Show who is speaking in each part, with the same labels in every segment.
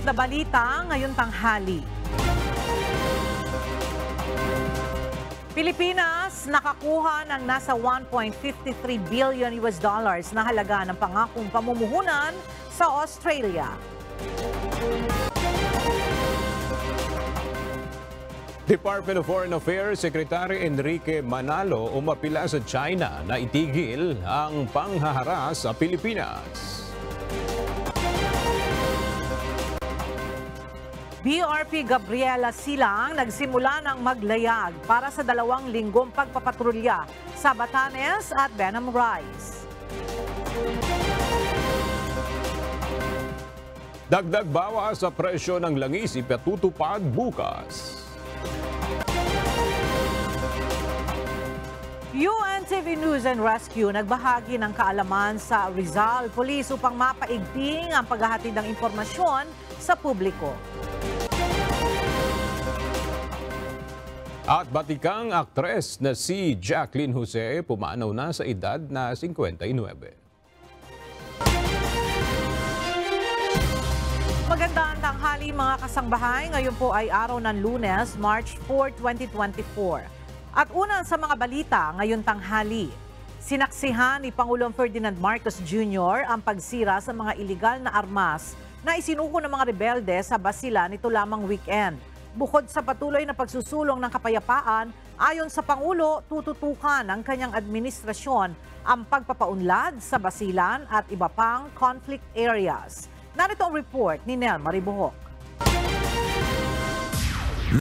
Speaker 1: na balita ngayong tanghali. Pilipinas nakakuha ng nasa 1.53 billion US dollars na halaga ng pangakong pamumuhunan sa Australia.
Speaker 2: Department of Foreign Affairs Secretary Enrique Manalo umapila sa China na itigil ang panghaharas sa Pilipinas.
Speaker 1: BRP Gabriela Silang nagsimula ng maglayag para sa 2 linggong pagpapatrolya sa Batanes at Benham Rise.
Speaker 2: Dagdag bawas sa presyo ng langis ipatutupad bukas. UNTV News and Rescue nagbahagi ng kaalaman sa Rizal Police upang mapaigting ang paghahatid ng impormasyon sa publiko. At batikang aktres na si Jacqueline Jose pumanaw na sa edad na 59.
Speaker 1: Magandang tanghali mga kasangbahay. Ngayon po ay araw ng Lunes, March 4, 2024. At una sa mga balita ngayong tanghali, sinaksihan ni Pangulong Ferdinand Marcos Jr. ang pagsira sa mga iligal na armas na isinuko ng mga rebelde sa Basilan nito lamang weekend. Bukod sa patuloy na pagsusulong ng kapayapaan, ayon sa Pangulo, tututukan ng kanyang administrasyon ang pagpapaunlad sa Basilan at iba pang conflict areas. Narito ang report ni Nel Maribuhok.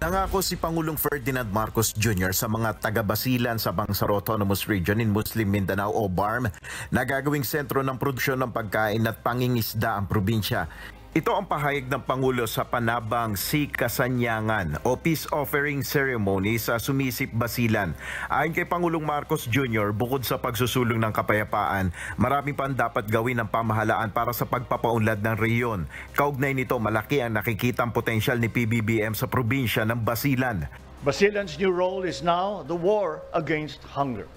Speaker 3: Nangako si Pangulong Ferdinand Marcos Jr. sa mga taga-Basilan sa Bangsar Autonomous Region in Muslim Mindanao o BARM na gagawing sentro ng produksyon ng pagkain at pangingisda ang probinsya. Ito ang pahayag ng Pangulo sa Panabang Sikasanyangan o Peace Offering Ceremony sa Sumisip, Basilan. Ayon kay Pangulong Marcos Jr., bukod sa pagsusulong ng kapayapaan, marami pang dapat gawin ng pamahalaan para sa pagpapaunlad ng rehiyon. Kaugnay nito, malaki ang nakikitang potensyal ni PBBM sa probinsya ng Basilan.
Speaker 4: Basilan's new role is now the war against hunger.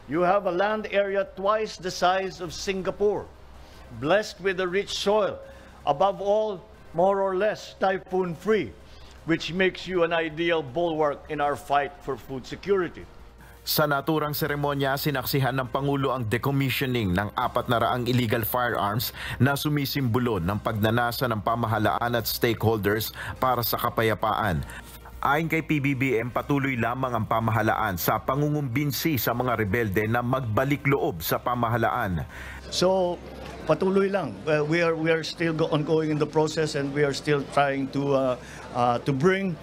Speaker 4: You have a land area twice the size of Singapore, blessed with a rich soil, above all, more or less typhoon-free, which makes you an ideal bulwark in our fight for food security.
Speaker 3: Sa naturang seremonya, sinaksihan ng Pangulo ang decommissioning ng 400 illegal firearms na sumisimbolo ng pagnanasa ng pamahalaan at stakeholders para sa kapayapaan. Ayon kay PBBM, patuloy lamang ang pamahalaan sa pangungumbinsi sa mga rebelde na magbalik loob sa pamahalaan.
Speaker 4: So, patuloy lang. We are still ongoing in the process, and we are still trying to bring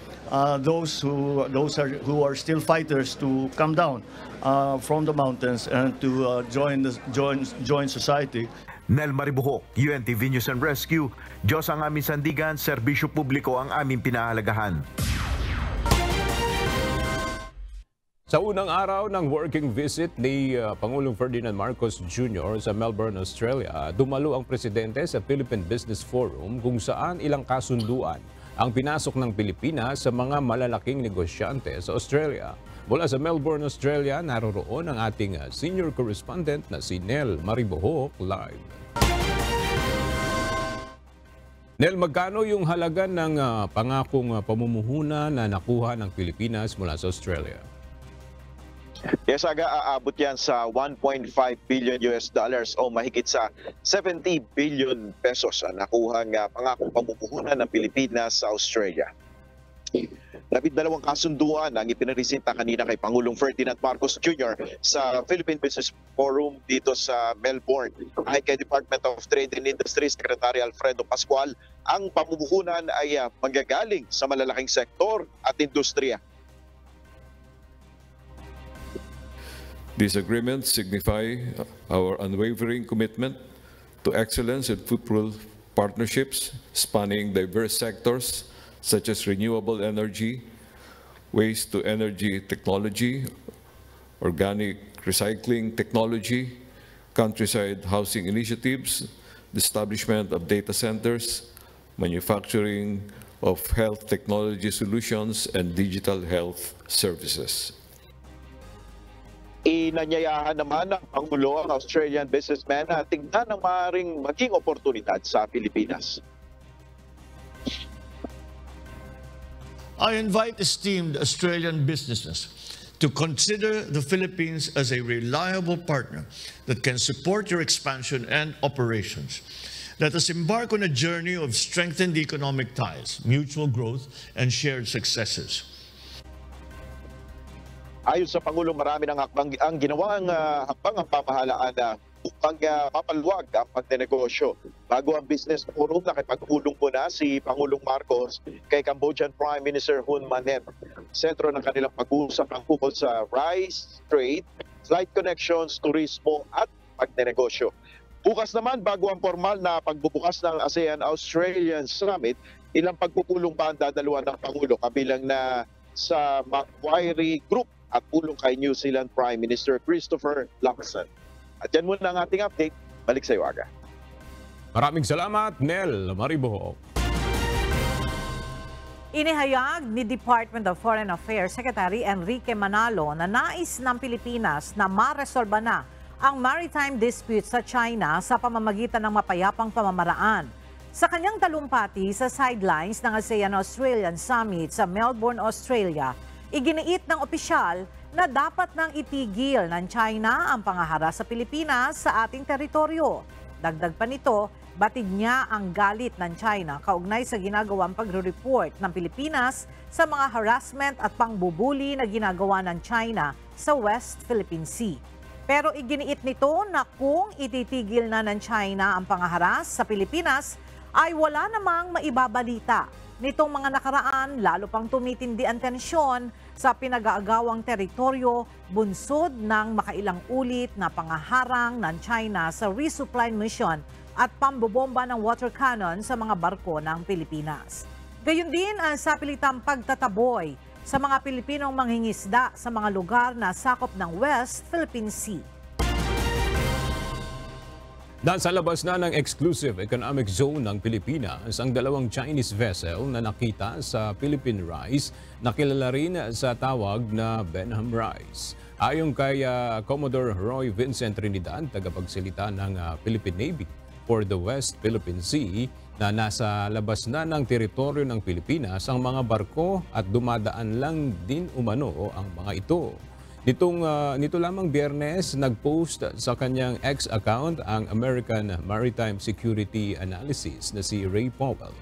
Speaker 4: those who are still fighters to come down from the mountains and to join society.
Speaker 3: Nel Maribuhok, UNTV News and Rescue. Diyos ang aming sandigan, serbisyo publiko ang aming pinahalagahan.
Speaker 2: Sa unang araw ng working visit ni Pangulong Ferdinand Marcos Jr. sa Melbourne, Australia, dumalo ang presidente sa Philippine Business Forum kung saan ilang kasunduan ang pinasok ng Pilipinas sa mga malalaking negosyante sa Australia. Mula sa Melbourne, Australia, naroroon ang ating senior correspondent na si Nel Maribuhok live. Nel, magkano yung halaga ng pangakong pamumuhunan na nakuha ng Pilipinas mula sa Australia?
Speaker 5: Yes, aabot yan sa 1.5 billion US dollars o mahigit sa 70 billion pesos ang nakuhang pangakong pamumuhunan ng Pilipinas sa Australia. 12 kasunduan ang ipinaresenta kanina kay Pangulong Ferdinand Marcos Jr. sa Philippine Business Forum dito sa Melbourne. Ayon kay Department of Trade and Industry Secretary Alfredo Pascual, ang pamumuhunan ay manggagaling sa malalaking sektor at industriya.
Speaker 6: These agreements signify our unwavering commitment to excellence and fruitful partnerships spanning diverse sectors such as renewable energy, waste-to-energy technology, organic recycling technology, countryside housing initiatives, the establishment of data centers, manufacturing of health technology solutions, and digital health services.
Speaker 5: Inanyayahan naman ng Pangulo ang Australian businessman na tingnan ang maaaring maging oportunidad sa Pilipinas.
Speaker 4: I invite esteemed Australian businesses to consider the Philippines as a reliable partner that can support your expansion and operations. Let us embark on a journey of strengthened economic ties, mutual growth, and shared successes.
Speaker 5: Ayon sa Pangulo, marami ng hakbang ang ginawang hakbang ang pamahalaan na upang mapaluwag ang pagnenegosyo. Bago ang business forum, nakipagpulong muna si Pangulong Marcos kay Cambodian Prime Minister Hun Manet. Sentro ng kanilang pag-uusap ang ukol sa rice, trade, flight connections, turismo at pagnenegosyo. Bukas naman, bago ang formal na pagbubukas ng ASEAN-Australian Summit, ilang pagpupulong pa ang dadalawan ng Pangulo kabilang na sa Macquarie Group at pulong kay New Zealand Prime Minister Christopher Luxon. At yan muna ang ating update. Balik sa iyo, Aga.
Speaker 2: Maraming salamat, Nel Maribo.
Speaker 1: Inihayag ni Department of Foreign Affairs Secretary Enrique Manalo na nais ng Pilipinas na maresolba na ang maritime dispute sa China sa pamamagitan ng mapayapang pamamaraan. Sa kanyang talumpati sa sidelines ng ASEAN-Australian Summit sa Melbourne, Australia, iginiit ng opisyal na dapat nang itigil ng China ang pangahara sa Pilipinas sa ating teritoryo. Dagdag pa nito, batid niya ang galit ng China kaugnay sa ginagawang pagre-report ng Pilipinas sa mga harassment at pangbubuli na ginagawa ng China sa West Philippine Sea. Pero iginiit nito na kung ititigil na ng China ang pangaharas sa Pilipinas, ay wala namang maibabalita. Nitong mga nakaraan, lalo pang tumitindi ang tensyon sa pinag-aagawang teritoryo bunsod ng makailang ulit na pangaharang ng China sa resupply mission at pambobomba ng water cannon sa mga barko ng Pilipinas. Gayun din ang sapilitang pagtataboy sa mga Pilipinong manghingisda sa mga lugar na sakop ng West Philippine Sea.
Speaker 2: Nasa labas na ng exclusive economic zone ng Pilipinas ang dalawang Chinese vessel na nakita sa Philippine Rice na kilala rin sa tawag na Benham Rice. Ayon kay Commodore Roy Vincent Trinidad, tagapagsalita ng Philippine Navy for the West Philippine Sea, na nasa labas na ng teritoryo ng Pilipinas ang mga barko at dumadaan lang din umano ang mga ito. Nito lamang Biyernes, nag-post sa kanyang X account ang American Maritime Security Analysis na si Ray Powell.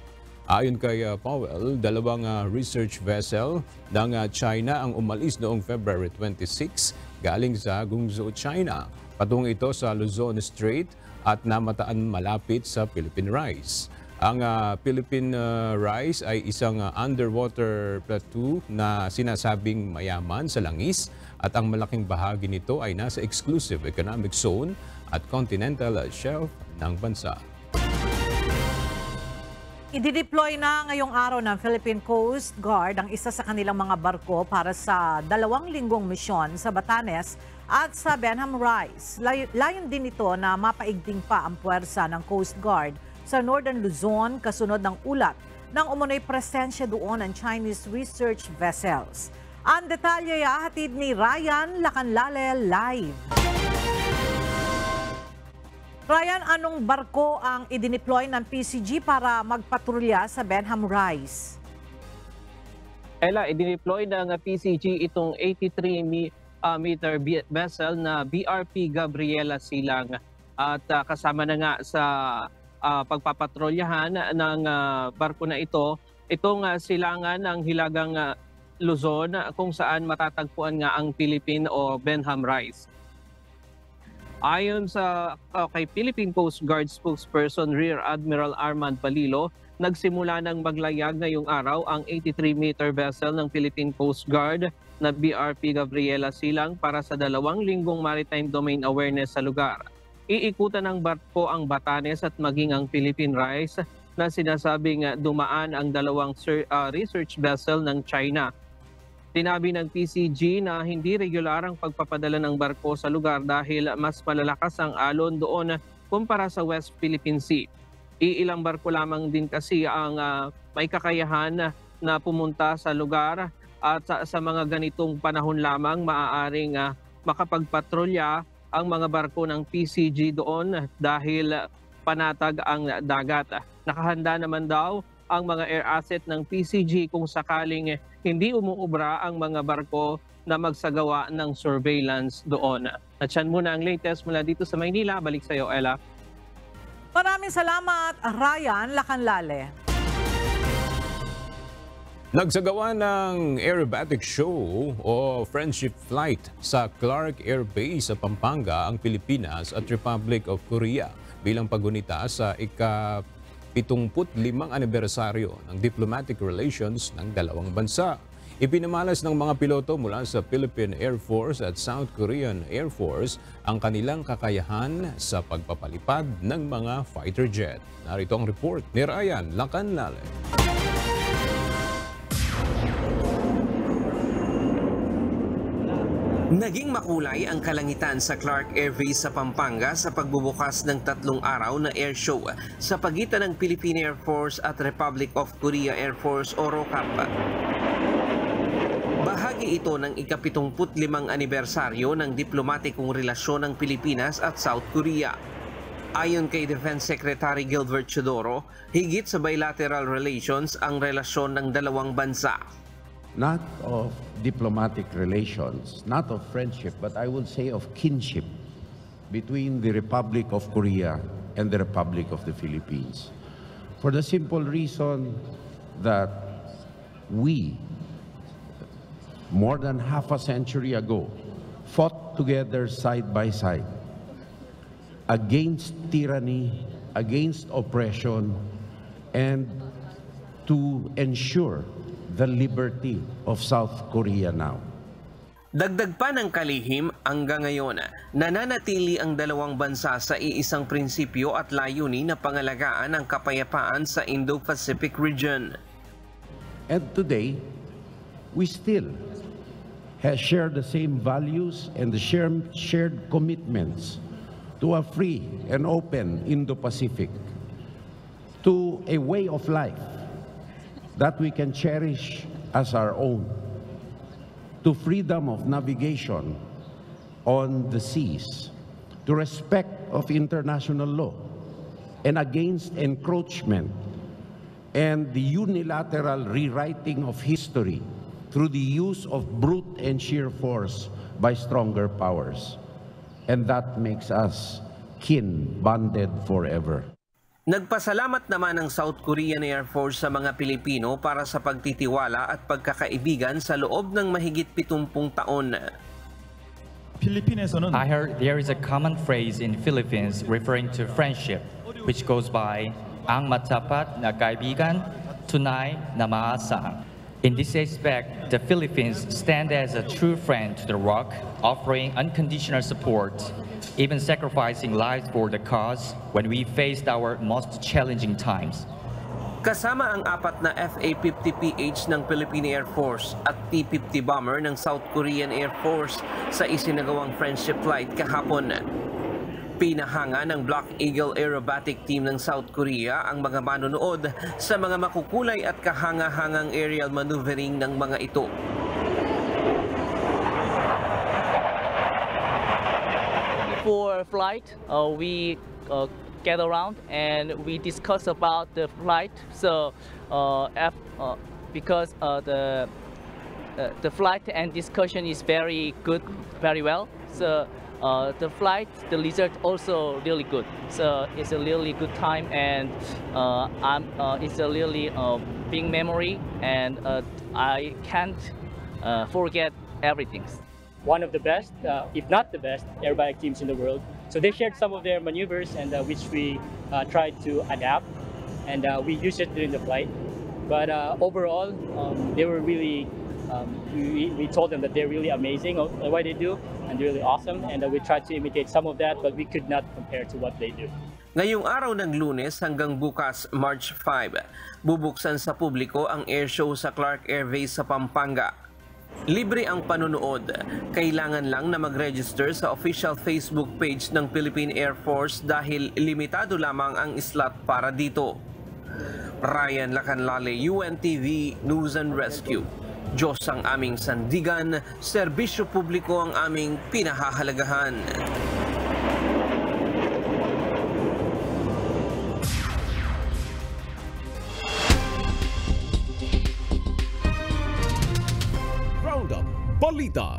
Speaker 2: Ayon kay Powell, dalawang research vessel ng China ang umalis noong February 26 galing sa Guangzhou, China. Patungo ito sa Luzon Strait at namataan malapit sa Philippine Rice. Ang Philippine Rice ay isang underwater plateau na sinasabing mayaman sa langis at ang malaking bahagi nito ay nasa exclusive economic zone at continental shelf ng bansa.
Speaker 1: Idideploy na ngayong araw ng Philippine Coast Guard ang isa sa kanilang mga barko para sa 2 linggong misyon sa Batanes at sa Benham Rice. Layon din ito na mapaigting pa ang puwersa ng Coast Guard sa Northern Luzon kasunod ng ulat ng umunoy presensya doon ng Chinese research vessels. Ang detalye ay hatid ni Ryan Lacanlale live. Ryan, anong barko ang idineploy ng PCG para magpatrolya sa Benham Rice?
Speaker 7: Ella, idineploy ng PCG itong 83-meter vessel na BRP Gabriela Silang at kasama na nga sa pagpapatrolyahan ng barko na ito, itong silangan ng Hilagang Luzon kung saan matatagpuan nga ang Philippine o Benham Rice. Ayon sa kay Philippine Coast Guard spokesperson Rear Admiral Armand Palilo, nagsimula ng maglayag ngayong araw ang 83-meter vessel ng Philippine Coast Guard na BRP Gabriela Silang para sa 2 linggong maritime domain awareness sa lugar. Iikutan ng barko ang Batanes at maging ang Philippine Rice na sinasabing dumaan ang 2 research vessel ng China. Tinabi ng PCG na hindi regular ang pagpapadala ng barko sa lugar dahil mas malalakas ang alon doon kumpara sa West Philippine Sea. Iilang barko lamang din kasi ang may kakayahan na pumunta sa lugar at sa mga ganitong panahon lamang maaaring makapagpatrolya ang mga barko ng PCG doon dahil panatag ang dagat. Nakahanda naman daw ang mga air asset ng PCG kung sakaling hindi umuubra ang mga barko na magsagawa ng surveillance doon. At yan muna ang latest mula dito sa Maynila. Balik sa iyo, Ella.
Speaker 1: Maraming salamat, Ryan Lacanlale.
Speaker 2: Nagsagawa ng aerobatic show o friendship flight sa Clark Air Base sa Pampanga ang Pilipinas at Republic of Korea bilang pagunita sa ika-75 anibersaryo ng diplomatic relations ng dalawang bansa. Ipinamalas ng mga piloto mula sa Philippine Air Force at South Korean Air Force ang kanilang kakayahan sa pagpapalipad ng mga fighter jet. Narito ang report ni Ryan Lacanlale.
Speaker 8: Naging makulay ang kalangitan sa Clark Air Base sa Pampanga sa pagbubukas ng 3 araw na air show sa pagitan ng Philippine Air Force at Republic of Korea Air Force o ROCAP. Bahagi ito ng ika-75 anibersaryo ng diplomatikong relasyon ng Pilipinas at South Korea. Ayon kay Defense Secretary Gilbert Chodoro, higit sa bilateral relations ang relasyon ng dalawang bansa.
Speaker 9: Not of diplomatic relations, not of friendship, but I would say of kinship between the Republic of Korea and the Republic of the Philippines. For the simple reason that we, more than half a century ago, fought together side by side against tyranny, against oppression, and to ensure the liberty of South Korea now.
Speaker 8: Dagdag pa ng kalihim, hanggang ngayon, nananatili ang dalawang bansa sa iisang prinsipyo at layunin na pangalagaan ang kapayapaan sa Indo-Pacific region.
Speaker 9: And today, we still share the same values and the shared commitments to a free and open Indo-Pacific, to a way of life that we can cherish as our own, to freedom of navigation on the seas, to respect of international law, and against encroachment and the unilateral rewriting of history through the use of brute and sheer force by stronger powers. And that makes us kin, bonded forever.
Speaker 8: Nagpasalamat naman ng South Korean Air Force sa mga Pilipino para sa pagtitiwala at pagkakaibigan sa loob ng mahigit 70 taon.
Speaker 10: I heard there is a common phrase in Philippines referring to friendship, which goes by ang matapat na kaibigan, tunay na maasang. In this aspect, the Philippines stand as a true friend to the ROC, offering unconditional support, even sacrificing lives for the cause when we faced our most challenging times.
Speaker 8: Kasama ang 4 na FA-50PH ng Philippine Air Force at T-50 bomber ng South Korean Air Force sa isinagawang friendship flight kahapon. Pinahanga ng Black Eagle Aerobatic Team ng South Korea ang mga manonood sa mga makukulay at kahanga-hangang aerial maneuvering ng mga ito.
Speaker 11: For flight, we get around and we discuss about the flight. So, because the flight and discussion is very good, very well. So, the flight, the result also really good. So it's a really good time, and it's a really big memory, and I can't forget everything.
Speaker 12: One of the best, if not the best, aerobatic teams in the world. So they shared some of their maneuvers, and which we tried to adapt, and we used it during the flight. But overall, they were really. We told them that they're really amazing at what they do and they're really awesome, and we tried to imitate some of that, but we could not compare to what they do.
Speaker 8: Ngayong araw ng Lunes hanggang bukas March 5, bubuksan sa publiko ang air show sa Clark Air Base sa Pampanga. Libre ang panunood. Kailangan lang na mag-register sa official Facebook page ng Philippine Air Force dahil limitado lamang ang slot para dito. Ryan Lacanlale, UNTV News and Rescue. Diyos ang aming sandigan, serbisyo publiko ang aming pinahahalagahan.
Speaker 13: balita.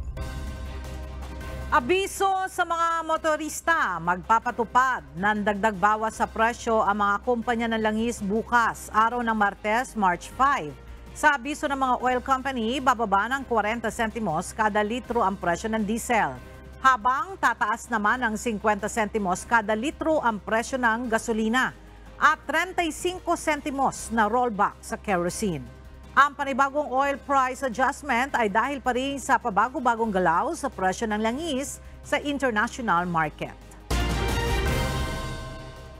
Speaker 1: Abiso sa mga motorista, magpapatupad ng dagdag bawas sa presyo ang mga kumpanya ng langis bukas, araw ng Martes, March 5. Sa abiso ng mga oil company, bababa ng 40 sentimos kada litro ang presyo ng diesel, habang tataas naman ng 50 sentimos kada litro ang presyo ng gasolina at 35 sentimos na rollback sa kerosene. Ang panibagong oil price adjustment ay dahil pa rin sa pabago-bagong galaw sa presyo ng langis sa international market.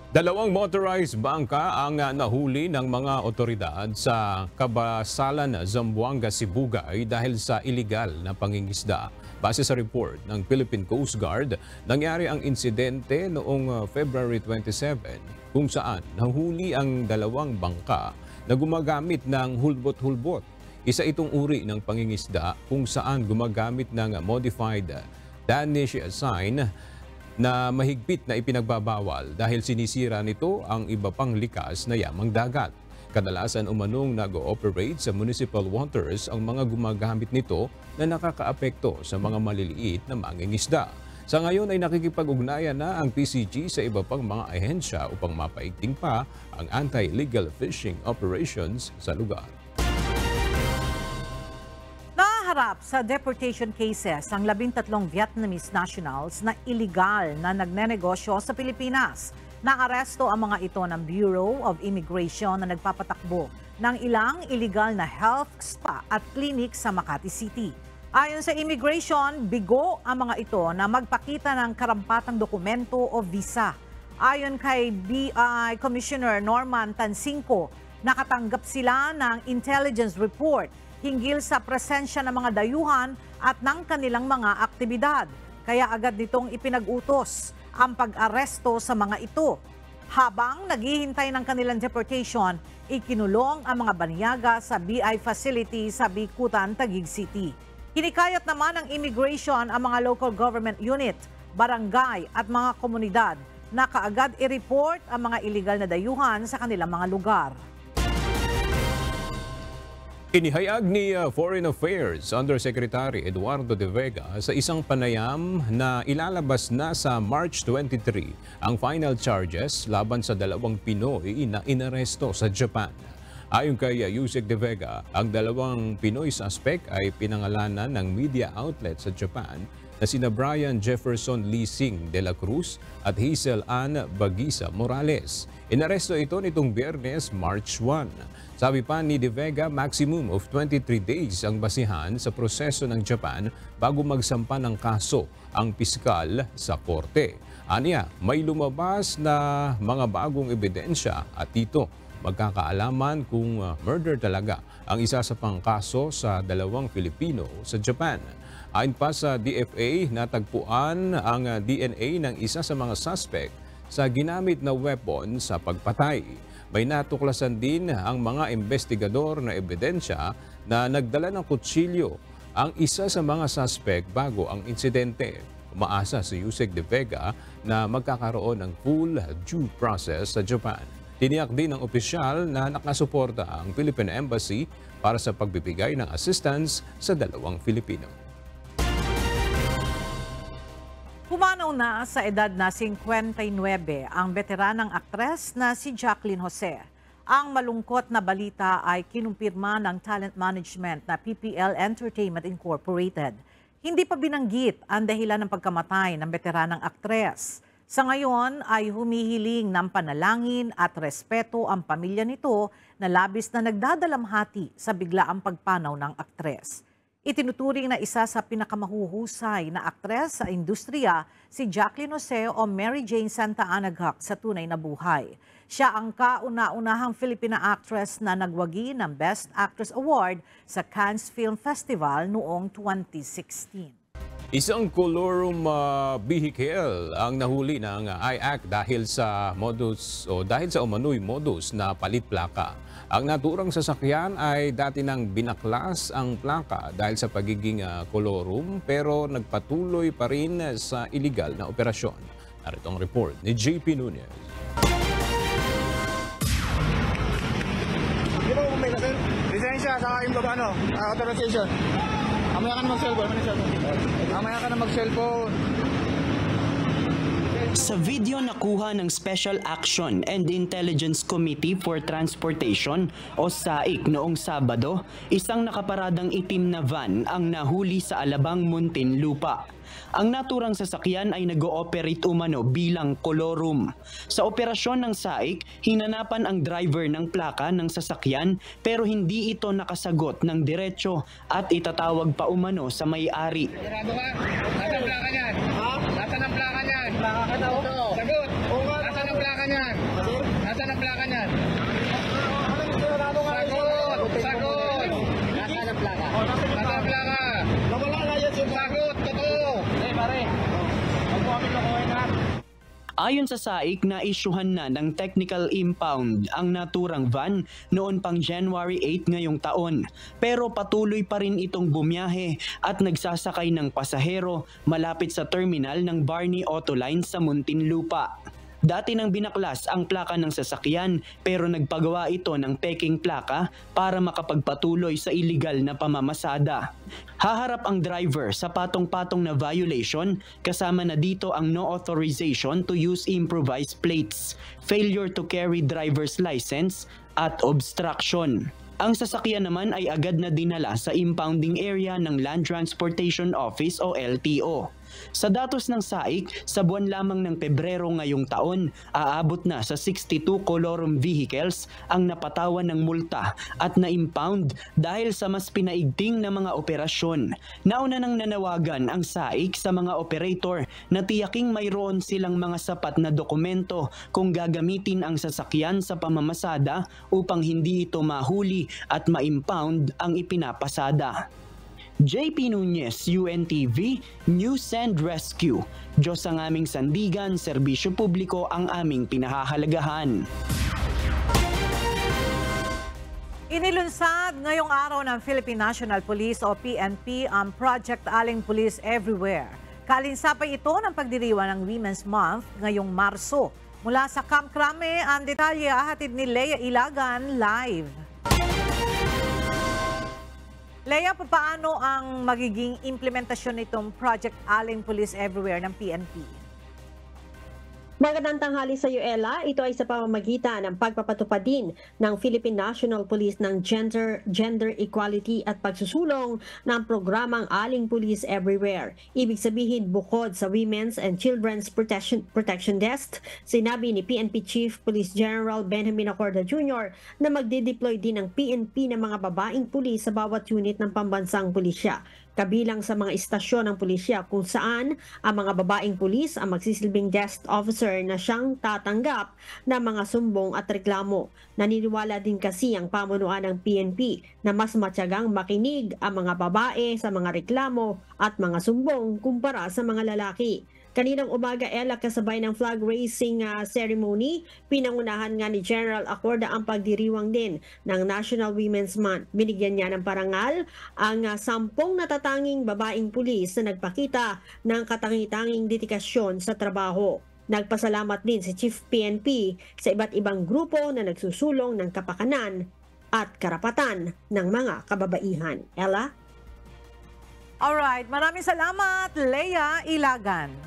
Speaker 2: Dalawang motorized bangka ang nahuli ng mga otoridad sa Cabasalan, Zamboanga, Sibugay dahil sa iligal na pangingisda. Base sa report ng Philippine Coast Guard, nangyari ang insidente noong February 27 kung saan nahuli ang dalawang bangka na gumagamit ng hulbot-hulbot. Isa itong uri ng pangingisda kung saan gumagamit ng modified Danish sign na mahigpit na ipinagbabawal dahil sinisira nito ang iba pang likas na yamang dagat. Kadalasan umanong nag-ooperate sa municipal waters ang mga gumagamit nito na nakakaapekto sa mga maliliit na mangingisda. Sa ngayon ay nakikipag-ugnayan na ang PCG sa iba pang mga ahensya upang mapaigting pa ang anti-illegal fishing operations sa lugar.
Speaker 1: Naharap sa deportation cases ang 13 Vietnamese nationals na illegal na nagnenegosyo sa Pilipinas. Naaresto ang mga ito ng Bureau of Immigration na nagpapatakbo ng ilang illegal na health spa at clinic sa Makati City. Ayon sa immigration, bigo ang mga ito na magpakita ng karampatang dokumento o visa. Ayon kay BI Commissioner Norman Tansinco, nakatanggap sila ng intelligence report hinggil sa presensya ng mga dayuhan at ng kanilang mga aktibidad. Kaya agad nitong ipinag-utos ang pag-aresto sa mga ito. Habang naghihintay ng kanilang deportation, ikinulong ang mga banyaga sa BI facility sa Bikutan, Taguig City. Hinikayat naman ng immigration ang mga local government unit, barangay at mga komunidad na kaagad i-report ang mga illegal na dayuhan sa kanilang mga lugar.
Speaker 2: Inihayag ni Foreign Affairs Undersecretary Eduardo De Vega sa isang panayam na ilalabas na sa March 23 ang final charges laban sa dalawang Pinoy na inaresto sa Japan. Ayon kay Yusek De Vega, ang dalawang Pinoy suspect ay pinangalanan ng media outlet sa Japan na sina Brian Jefferson Lising de la Cruz at Hazel Ann Bagisa Morales. Inaresto ito nitong Biyernes, March 1. Sabi pa ni De Vega, maximum of 23 days ang basihan sa proseso ng Japan bago magsampa ng kaso ang piskal sa korte. Aniya, may lumabas na mga bagong ebidensya at dito magkakaalaman kung murder talaga ang isa sa pangkaso sa dalawang Filipino sa Japan. Ayon pa sa DFA, natagpuan ang DNA ng isa sa mga suspect sa ginamit na weapon sa pagpatay. May natuklasan din ang mga investigador na ebidensya na nagdala ng kutsilyo ang isa sa mga suspect bago ang insidente. Umaasa si Yusek De Vega na magkakaroon ng full due process sa Japan. Tiniyak din ng opisyal na nakasuporta ang Philippine Embassy para sa pagbibigay ng assistance sa dalawang Filipino.
Speaker 1: Pumanaw na sa edad na 59 ang veteranang aktres na si Jacqueline Jose. Ang malungkot na balita ay kinumpirma ng talent management na PPL Entertainment Incorporated. Hindi pa binanggit ang dahilan ng pagkamatay ng veteranang aktres. Sa ngayon ay humihiling ng panalangin at respeto ang pamilya nito na labis na nagdadalamhati sa biglaang pagpanaw ng aktres. Itinuturing na isa sa pinakamahuhusay na aktres sa industriya si Jacqueline Jose o Mary Jane Santa Ana Gak sa tunay na buhay. Siya ang kauna-unahang Filipina actress na nagwagi ng Best Actress Award sa Cannes Film Festival noong 2016.
Speaker 2: Isang colorum vehicle ang nahuli ng IAC dahil sa umano'y modus na palit plaka. Ang naturang sasakyan ay dati nang binaklas ang plaka dahil sa pagiging colorum pero nagpatuloy pa rin sa illegal na operasyon. Narito ang report ni JP Nunez.
Speaker 14: Di ba may lisensya sa yung authorization?
Speaker 13: Mamaya ka na mag-cellphone. Mamaya ka na mag-cellphone.
Speaker 14: Sa video nakuha ng Special Action and Intelligence Committee for Transportation o SAIC noong Sabado, isang nakaparadang itim na van ang nahuli sa Alabang, Muntinlupa. Ang naturang sasakyan ay nag-ooperate umano bilang kolorum. Sa operasyon ng SAIC, hinanapan ang driver ng plaka ng sasakyan pero hindi ito nakasagot ng diretsyo at itatawag pa umano sa may-ari.
Speaker 13: Sigurado ka? Nasaan plaka niyan? Ha? Nasaan ang plaka niyan? Plaka ka daw. Sagot! Nasaan ang plaka niyan? Nasaan ang plaka niyan? Sagot! Sagot! Nasaan ang plaka? Nasaan ang plaka? Nawala na yan. Sagot! Totoo! Pare. Huwag mo kami lokohin ha.
Speaker 14: Ayon sa SAIC, na-isyuhan na ng technical impound ang naturang van noon pang January 8 ngayong taon. Pero patuloy pa rin itong bumiyahe at nagsasakay ng pasahero malapit sa terminal ng Barney Auto Line sa Muntinlupa. Dati nang binaklas ang plaka ng sasakyan pero nagpagawa ito ng peking plaka para makapagpatuloy sa illegal na pamamasada. Haharap ang driver sa patong-patong na violation kasama na dito ang no authorization to use improvised plates, failure to carry driver's license at obstruction. Ang sasakyan naman ay agad na dinala sa impounding area ng Land Transportation Office o LTO. Sa datos ng SAIC, sa buwan lamang ng Pebrero ngayong taon, aabot na sa 62 kolorum vehicles ang napatawan ng multa at na-impound dahil sa mas pinaigting na mga operasyon. Nauna nang nanawagan ang SAIC sa mga operator na tiyaking mayroon silang mga sapat na dokumento kung gagamitin ang sasakyan sa pamamasada upang hindi ito mahuli at ma-impound ang ipinapasada. JP Nunez, UNTV, News and Rescue. Diyos ang aming sandigan, serbisyo publiko ang aming pinahahalagahan.
Speaker 1: Inilunsad ngayong araw ng Philippine National Police o PNP ang Project Aling Police Everywhere. Kalinsapay ito ng pagdiriwang ng Women's Month ngayong Marso. Mula sa Camp Crame, ang detalye hatid ni Leia Ilagan live. Leia, paano ang magiging implementasyon nitong Project Aling Police Everywhere ng PNP?
Speaker 15: Magandang tanghali sa iyo, Ella. Ito ay sa pamamagitan ng pagpapatupad din ng Philippine National Police ng gender equality at pagsusulong ng programang Aling Police Everywhere. Ibig sabihin, bukod sa Women's and Children's Protection Desk, sinabi ni PNP Chief Police General Benjamin Acorda Jr. na magdideploy din ng PNP ng mga babaeng pulis sa bawat unit ng pambansang pulisya. Kabilang sa mga istasyon ng pulisya kung saan ang mga babaeng pulis ang magsisilbing desk officer na siyang tatanggap ng mga sumbong at reklamo. Naniniwala din kasi ang pamunuan ng PNP na mas matyagang makinig ang mga babae sa mga reklamo at mga sumbong kumpara sa mga lalaki. Kaninang umaga, Ella, kasabay ng flag raising ceremony, pinangunahan nga ni General Acorda ang pagdiriwang din ng National Women's Month. Binigyan niya ng parangal ang 10 natatanging babaeng pulis na nagpakita ng katangi-tanging dedikasyon sa trabaho. Nagpasalamat din si Chief PNP sa iba't ibang grupo na nagsusulong ng kapakanan at karapatan ng mga kababaihan. Ella?
Speaker 1: Alright, maraming salamat, Leia Ilagan.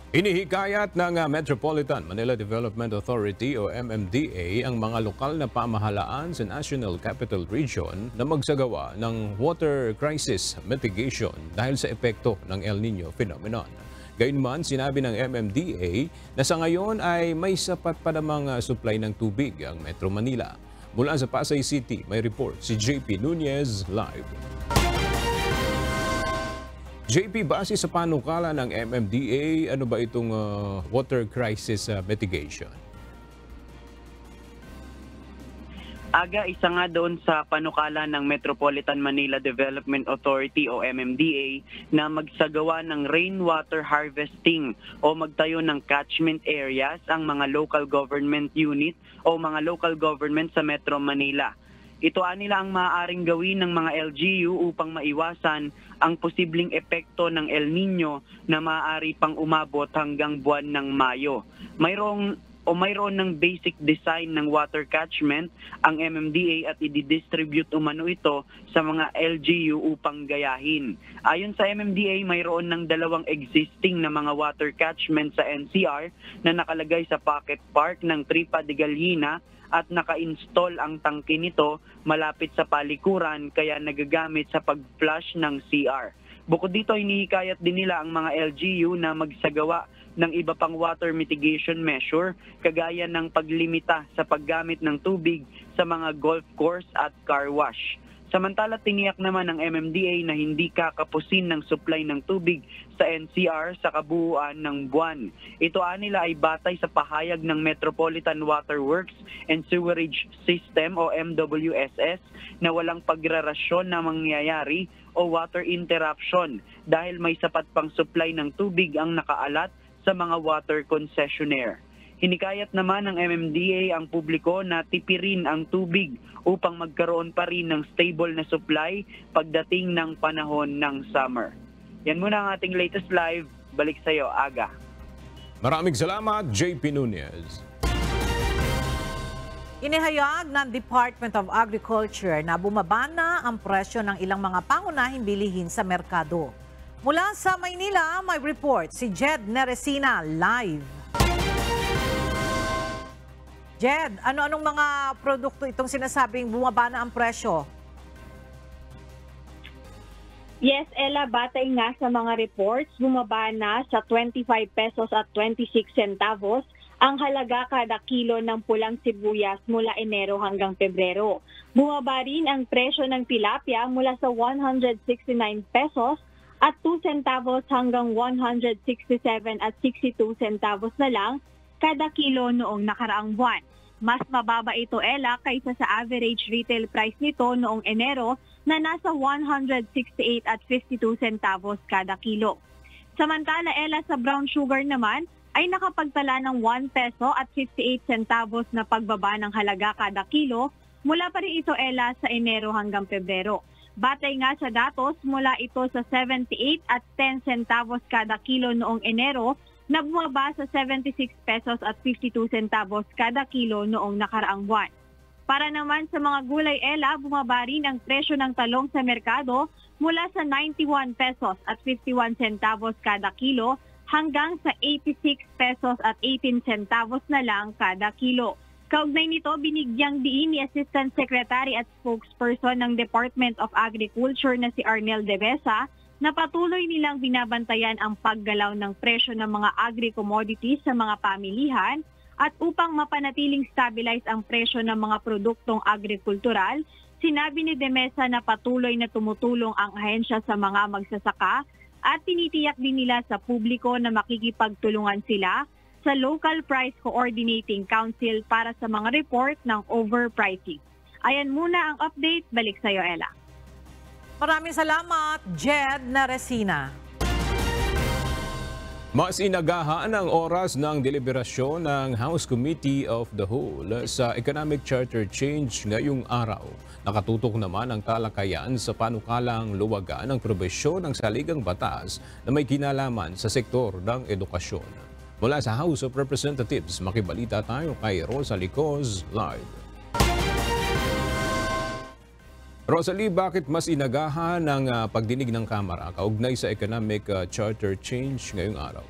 Speaker 2: Inihikayat ng Metropolitan Manila Development Authority o MMDA ang mga lokal na pamahalaan sa National Capital Region na magsagawa ng water crisis mitigation dahil sa epekto ng El Nino phenomenon. Gayunman, sinabi ng MMDA na sa ngayon ay may sapat pa namang supply ng tubig ang Metro Manila. Mula sa Pasay City, may report si JP Nunez live. JP, base sa panukala ng MMDA, ano ba itong water crisis mitigation?
Speaker 16: Aga, isa nga doon sa panukala ng Metropolitan Manila Development Authority o MMDA na magsagawa ng rainwater harvesting o magtayo ng catchment areas ang mga local government unit o mga local government sa Metro Manila. Ito nila ang maaaring gawin ng mga LGU upang maiwasan ang posibleng epekto ng El Nino na maaari pang umabot hanggang buwan ng Mayo. Mayroong o mayroon ng basic design ng water catchment ang MMDA at i-distribute umano ito sa mga LGU upang gayahin. Ayon sa MMDA, mayroon ng 2 existing na mga water catchment sa NCR na nakalagay sa Pocket Park ng Tripa de Gallina at naka-install ang tangke nito malapit sa palikuran kaya nagagamit sa pag-flush ng CR. Bukod dito, hinihikayat din nila ang mga LGU na magsagawa ng iba pang water mitigation measure kagaya ng paglimita sa paggamit ng tubig sa mga golf course at car wash. Samantala, tiniyak naman ng MMDA na hindi kakapusin ng supply ng tubig sa NCR sa kabuuan ng buwan. Ito nila ay batay sa pahayag ng Metropolitan Water Works and Sewerage System o MWSS na walang pagrarasyon na mangyayari o water interruption dahil may sapat pang supply ng tubig ang nakaalat sa mga water concessionaire. Hinikayat naman ng MMDA ang publiko na tipirin ang tubig upang magkaroon pa rin ng stable na supply pagdating ng panahon ng summer. Yan muna ang ating latest live. Balik sa iyo, Aga.
Speaker 2: Maraming salamat, JP Nunez.
Speaker 1: Inihayag ng Department of Agriculture na bumaba na ang presyo ng ilang mga pangunahing bilihin sa merkado. Mula sa Maynila, may report si Jed Neresina live. Jed, ano-anong mga produkto itong sinasabing bumaba na ang presyo?
Speaker 17: Yes, Ella, batay nga sa mga reports, bumaba na sa 25 pesos at 26 centavos ang halaga kada kilo ng pulang sibuyas mula Enero hanggang Pebrero. Bumaba rin ang presyo ng tilapia mula sa 169 pesos at 2 centavos hanggang 167 at 62 centavos na lang kada kilo noong nakaraang buwan. Mas mababa ito, Ella, kaysa sa average retail price nito noong Enero na nasa 168 at 52 centavos kada kilo. Samantala, Ella, sa brown sugar naman ay nakapagtala ng 1 peso at 58 centavos na pagbaba ng halaga kada kilo mula pa rin ito, Ella, sa Enero hanggang Pebrero. Batay nga sa datos, mula ito sa 78 at 10 centavos kada kilo noong Enero na bumaba sa 76 pesos at 52 centavos kada kilo noong nakaraang buwan. Para naman sa mga gulay, Ella, bumaba rin ang presyo ng talong sa merkado mula sa 91 pesos at 51 centavos kada kilo hanggang sa 86 pesos at 18 centavos na lang kada kilo. Kaugnay nito, binigyang diin ni Assistant Secretary at Spokesperson ng Department of Agriculture na si Arnel De Besa na patuloy nilang binabantayan ang paggalaw ng presyo ng mga agri-commodities sa mga pamilihan at upang mapanatiling stabilize ang presyo ng mga produktong agrikultural, sinabi ni De Mesa na patuloy na tumutulong ang ahensya sa mga magsasaka at tinitiyak din nila sa publiko na makikipagtulungan sila sa Local Price Coordinating Council para sa mga report ng overpricing. Ayan muna ang update. Balik sa iyo, Ella.
Speaker 1: Maraming salamat, Jed Neresina.
Speaker 2: Mas inagahan ang oras ng deliberasyon ng House Committee of the Whole sa Economic Charter Change ngayong araw. Nakatutok naman ang talakayan sa panukalang luwagan ng probisyon ng saligang batas na may kinalaman sa sektor ng edukasyon. Mula sa House of Representatives, makibalita tayo kay Rosalie Coz live. Rosalie, bakit mas inagahan ang pagdinig ng Kamara kaugnay sa Economic Charter Change ngayong araw?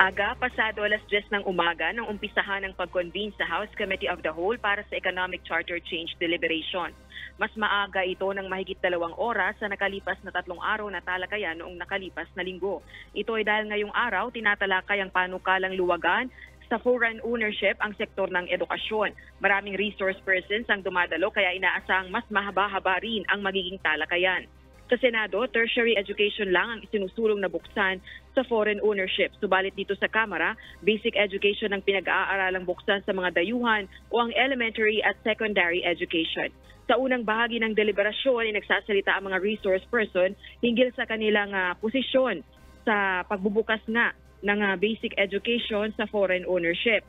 Speaker 18: Aga, pasado 10:00 ng umaga nang umpisahan ang pag-convene sa House Committee of the Whole para sa Economic Charter Change deliberation. Mas maaga ito ng mahigit 2 oras sa nakalipas na 3 araw na talakayan noong nakalipas na linggo. Ito ay dahil ngayong araw tinatalakay ang panukalang luwagan sa foreign ownership ang sektor ng edukasyon. Maraming resource persons ang dumadalo kaya inaasahang mas mahaba-haba rin ang magiging talakayan. Sa Senado, tertiary education lang ang isinusulong na buksan sa foreign ownership. Subalit dito sa Kamara, basic education ang pinag-aaralang buksan sa mga dayuhan o ang elementary at secondary education. Sa unang bahagi ng deliberasyon ay nagsasalita ang mga resource person hinggil sa kanilang posisyon sa pagbubukas nga ng basic education sa foreign ownership.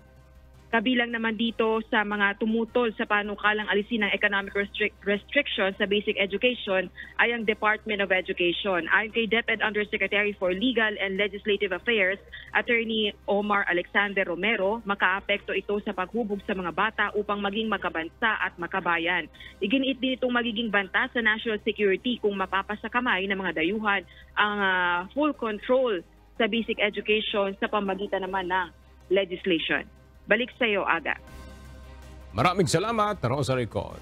Speaker 18: Kabilang naman dito sa mga tumutol sa panukalang alisin ng economic restrictions sa basic education ay ang Department of Education. Ayon kay DepEd Undersecretary for Legal and Legislative Affairs, Attorney Omar Alexander Romero, makaapekto ito sa paghubog sa mga bata upang maging makabansa at makabayan. Iginiit din itong magiging banta sa national security kung mapapasakamay ng mga dayuhan ang full control sa basic education sa pamamagitan naman ng legislation. Balik sa iyo, Aga.
Speaker 2: Maraming salamat, Rosa Ricon.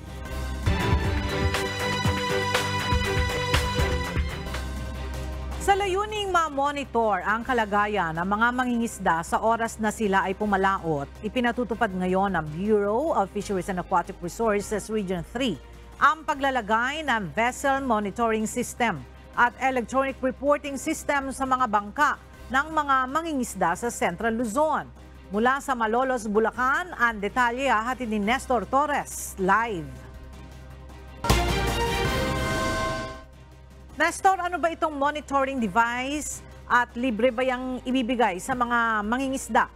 Speaker 1: Sa layuning ma-monitor ang kalagayan ng mga mangingisda sa oras na sila ay pumalaot, ipinatutupad ngayon ng Bureau of Fisheries and Aquatic Resources Region 3 ang paglalagay ng Vessel Monitoring System at Electronic Reporting System sa mga bangka ng mga mangingisda sa Central Luzon. Mula sa Malolos, Bulacan, ang detalye hatid ni Nestor Torres, live. Nestor, ano ba itong monitoring device at libre ba yung ibibigay sa mga mangingisda?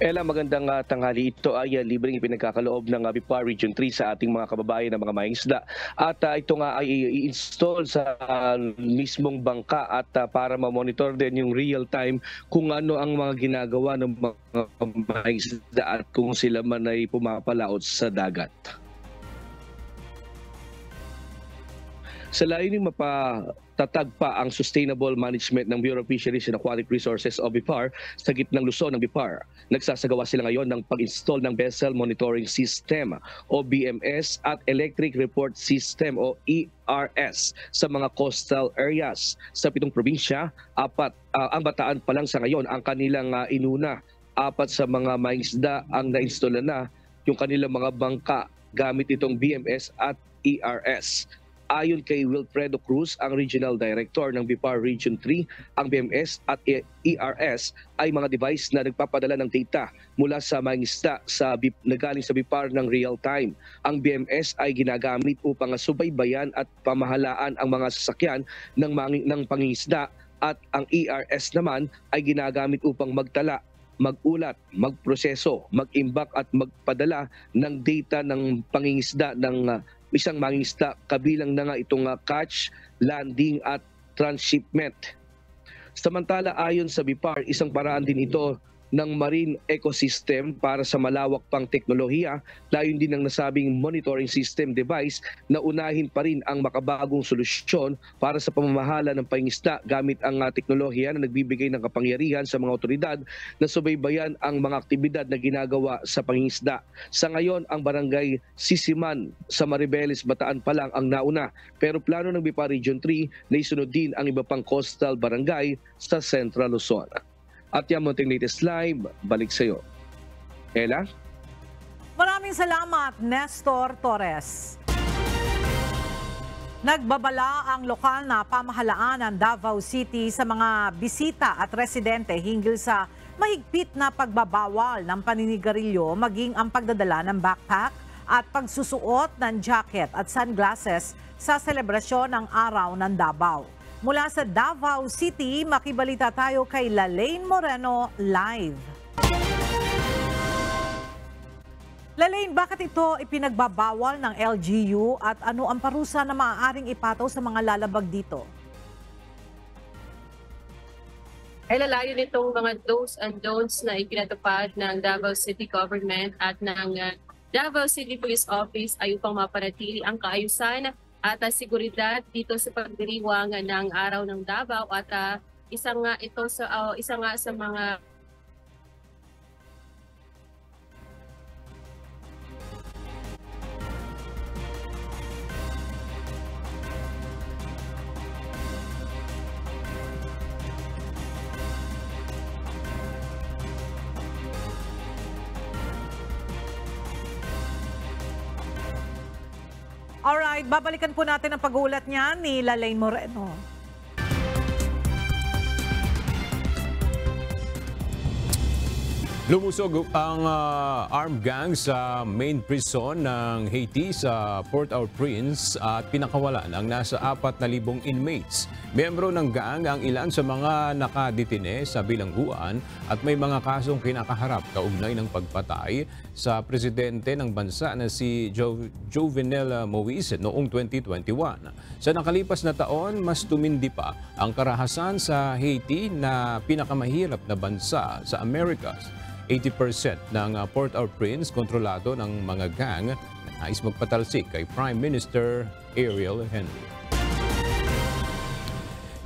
Speaker 19: Ella, magandang tanghali. Ito ay libreng ipinagkakaloob ng BIPAR Region 3 sa ating mga kababayan na mga mangingisda. At ito nga ay i-install sa mismong bangka at para ma-monitor din yung real-time kung ano ang mga ginagawa ng mga mangingisda at kung sila man ay pumapalaot sa dagat. Sa layuning mapatatag pa ang sustainable management ng Bureau of Fisheries and Aquatic Resources o BIPAR sa gitnang Luzon ng BIPAR, nagsasagawa sila ngayon ng pag-install ng Vessel Monitoring System o BMS at Electric Report System o ERS sa mga coastal areas. Sa 7 probinsya, ang Bataan pa lang sa ngayon ang kanilang inuna. 4 sa mga mangingisda ang na-install na yung kanilang mga bangka gamit itong BMS at ERS. Ayon kay Wilfredo Cruz, ang Regional Director ng BIPAR Region 3, ang BMS at ERS ay mga device na nagpapadala ng data mula sa mangingisda na galing sa BIPAR ng real time. Ang BMS ay ginagamit upang subaybayan at pamahalaan ang mga sasakyan ng pangingisda at ang ERS naman ay ginagamit upang magtala, mag-ulat, magproseso, mag-imbak at magpadala ng data ng pangingisda ng isang mangingisda, kabilang na nga itong catch, landing at transshipment. Samantala, ayon sa BIPAR, isang paraan din ito ng marine ecosystem para sa malawak pang teknolohiya. Layon din ng nasabing monitoring system device na unahin pa rin ang makabagong solusyon para sa pamamahala ng pangingisda gamit ang teknolohiya na nagbibigay ng kapangyarihan sa mga otoridad na subaybayan ang mga aktibidad na ginagawa sa pangingisda. Sa ngayon, ang barangay Sisiman sa Maribeles, Bataan pa lang ang nauna, pero plano ng BIPAR Region 3 na isunod din ang iba pang coastal barangay sa Central Luzon. At yan mo ating latest live, balik sa iyo. Ella?
Speaker 1: Maraming salamat, Nestor Torres. Nagbabala ang lokal na pamahalaan ng Davao City sa mga bisita at residente hinggil sa mahigpit na pagbabawal ng paninigarilyo, maging ang pagdadala ng backpack at pagsusuot ng jacket at sunglasses sa selebrasyon ng Araw ng Davao. Mula sa Davao City, makibalita tayo kay Lalaine Moreno live. Lalaine, bakit ito ipinagbabawal ng LGU at ano ang parusa na maaaring ipataw sa mga lalabag dito?
Speaker 20: Ay lalayo nitong mga do's and don'ts na ipinatupad ng Davao City Government at ng Davao City Police Office ay upang mapanatili ang kaayusan at seguridad dito sa pagdiriwang ng Araw ng Davao at isa nga sa mga
Speaker 1: Alright, babalikan po natin ang pag-uulat niya ni Lalaine Moreno.
Speaker 2: Lumusog ang armed gang sa main prison ng Haiti sa Port-au-Prince at pinakawalan ang nasa 4,000 inmates. Miyembro ng gang ang ilan sa mga nakadetine sa bilangguan at may mga kasong kinakaharap kaugnay ng pagpatay sa presidente ng bansa na si Jovenel Moïse noong 2021. Sa nakalipas na taon, mas tumindi pa ang karahasan sa Haiti na pinakamahirap na bansa sa Americas. 80% ng Port-au-Prince kontrolado ng mga gang na nais magpatalsik kay Prime Minister Ariel Henry.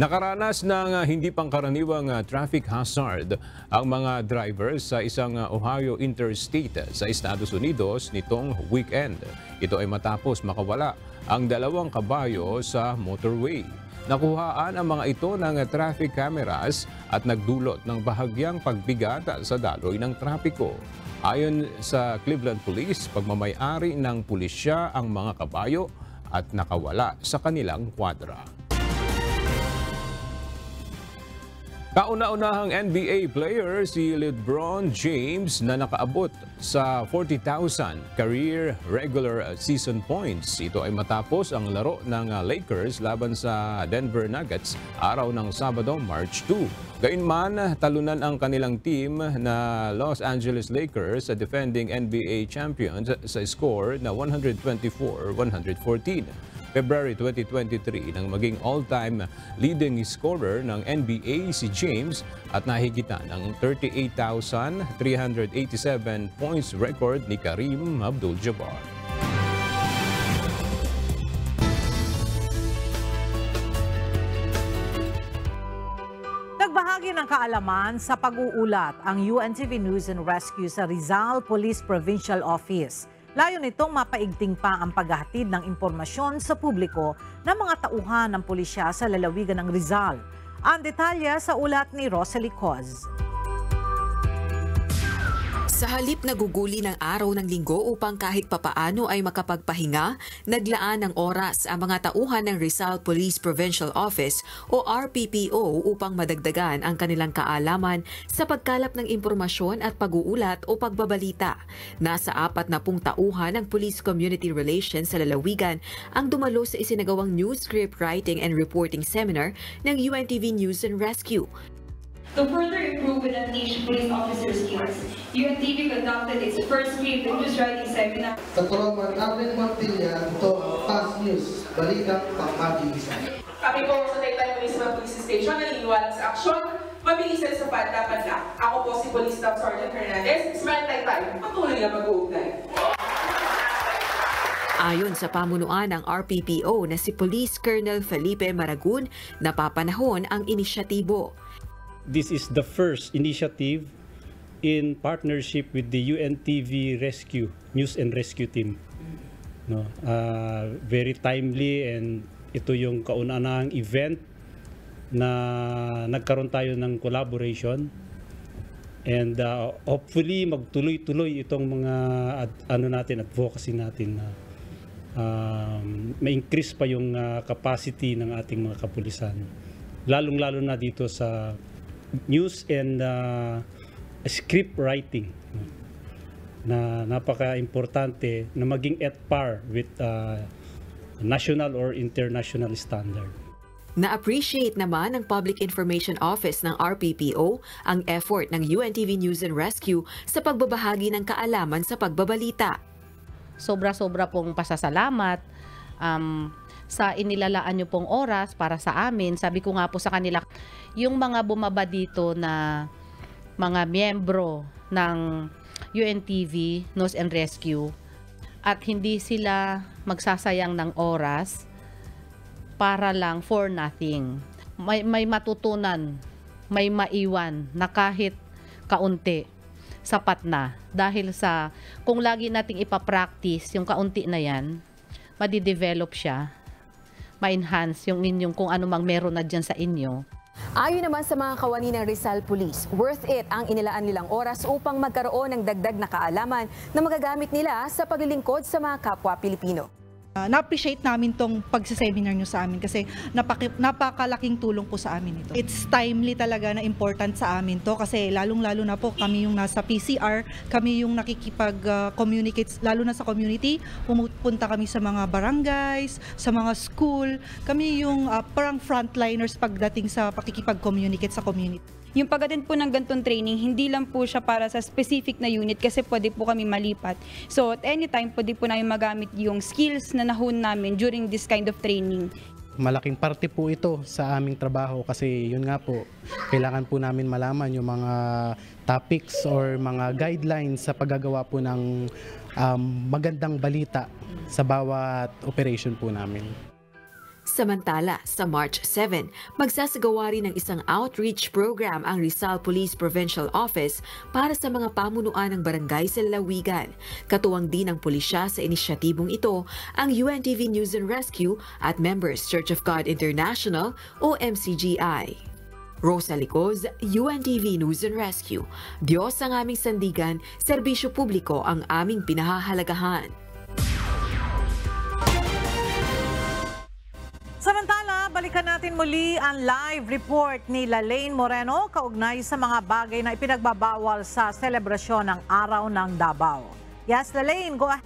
Speaker 2: Nakaranas ng hindi pangkaraniwang traffic hazard ang mga drivers sa isang Ohio Interstate sa Estados Unidos nitong weekend. Ito ay matapos makawala ang 2 kabayo sa motorway. Nakuhaan ang mga ito ng traffic cameras at nagdulot ng bahagyang pagbigat sa daloy ng trapiko. Ayon sa Cleveland Police, pagmamay-ari ng pulisya ang mga kabayo at nakawala sa kanilang kwadra. Kauna-unahang NBA player si LeBron James na nakaabot sa 40,000 career regular season points. Ito ay matapos ang laro ng Lakers laban sa Denver Nuggets araw ng Sabado, March 2. Gayunman, talunan ang kanilang team na Los Angeles Lakers sa defending NBA champions sa score na 124-114. February 2023 nang maging all-time leading scorer ng NBA si James at nahigitan ang 38,387 points record ni Kareem Abdul-Jabbar.
Speaker 1: Nagbahagi ng kaalaman sa pag-uulat ang UNTV News and Rescue sa Rizal Police Provincial Office. Layo nitong mapaigting pa ang paghahatid ng impormasyon sa publiko ng mga tauhan ng pulisya sa lalawigan ng Rizal. Ang detalye sa ulat ni Rosalie Coz.
Speaker 21: Sa halip na guguli ng araw ng linggo upang kahit papaano ay makapagpahinga, naglaan ng oras ang mga tauhan ng Rizal Police Provincial Office o RPPO upang madagdagan ang kanilang kaalaman sa pagkalap ng impormasyon at pag-uulat o pagbabalita. Nasa 40 tauhan ng Police Community Relations sa lalawigan ang dumalo sa isinagawang news script writing and reporting seminar ng UNTV News and Rescue.
Speaker 22: To further improve and unleash police officer skills, UNTV conducted its first script and news writing seminar.
Speaker 23: Katurungan Arlen Montilla, ito Fast News, Balitang Pangmabilisan.
Speaker 24: Kami po sa Taytay Municipal Police Station naniniwala sa aksyon, mabilis at sapat dapat lang. Ako po si Police Staff Sergeant Hernandez, Smart Taytay, patuloy na mag-uugnay.
Speaker 21: Ayon sa pamunuan ng RPPO na si Police Colonel Felipe Maragun, napapanahon ang inisyatibo.
Speaker 25: This is the first initiative in partnership with the UNTV Rescue, News and Rescue Team. No, very timely, and ito yung kauna-unahang event na nagkaroon tayo ng collaboration. And hopefully magtuloy-tuloy itong mga advocacy natin na ma-increase pa yung capacity ng ating mga kapulisan. Lalong-lalo na dito sa news and script writing na napaka-importante na maging at par with national or international standard.
Speaker 21: Na-appreciate naman ng Public Information Office ng RPPO ang effort ng UNTV News and Rescue sa pagbabahagi ng kaalaman sa pagbabalita.
Speaker 26: Sobra-sobra pong pasasalamat sa inilalaan nyo pong oras para sa amin. Sabi ko nga po sa kanila, yung mga bumaba dito na mga miyembro ng UNTV News and Rescue at hindi sila magsasayang ng oras para lang for nothing. May matutunan, may maiwan na kahit kaunti, sapat na. Dahil sa kung lagi nating ipapractice yung kaunti na yan, madidevelop siya, ma-enhance yung inyong kung ano mang meron na dyan sa inyo.
Speaker 21: Ayon naman sa mga kawani ng Rizal Police, worth it ang inilaan nilang oras upang magkaroon ng dagdag na kaalaman na magagamit nila sa paglilingkod sa mga kapwa Pilipino.
Speaker 3: Na-appreciate namin tong pagsiseminar nyo sa amin kasi napakalaking tulong po sa amin ito. It's timely talaga na important sa amin to kasi lalong-lalo na po kami yung nasa PCR, kami yung nakikipag-communicate lalo na sa community, pumupunta kami sa mga barangays, sa mga school, kami yung parang frontliners pagdating sa pakikipag-communicate sa community.
Speaker 4: Yung pag-attend po ng ganitong training, hindi lang po siya para sa specific na unit kasi pwede po kami malipat. So at any time, pwede po namin magamit yung skills na nahon namin during this kind of training.
Speaker 5: Malaking parte po ito sa aming trabaho kasi yun nga po, kailangan po namin malaman yung mga topics or mga guidelines sa paggagawa po ng magandang balita sa bawat operation po namin.
Speaker 21: Samantala, sa March 7, magsasagawa rin ng isang outreach program ang Rizal Police Provincial Office para sa mga pamunuan ng barangay sa lalawigan. Katuwang din ng pulisya sa inisyatibong ito ang UNTV News and Rescue at members Church of God International o MCGI. Rosa Licoz, UNTV News and Rescue. Diyos ang aming sandigan, serbisyo publiko ang aming pinahahalagahan.
Speaker 1: Samantala, balikan natin muli ang live report ni Lalaine Moreno kaugnay sa mga bagay na ipinagbabawal sa selebrasyon ng Araw ng Davao. Yes, Lalaine, go ahead.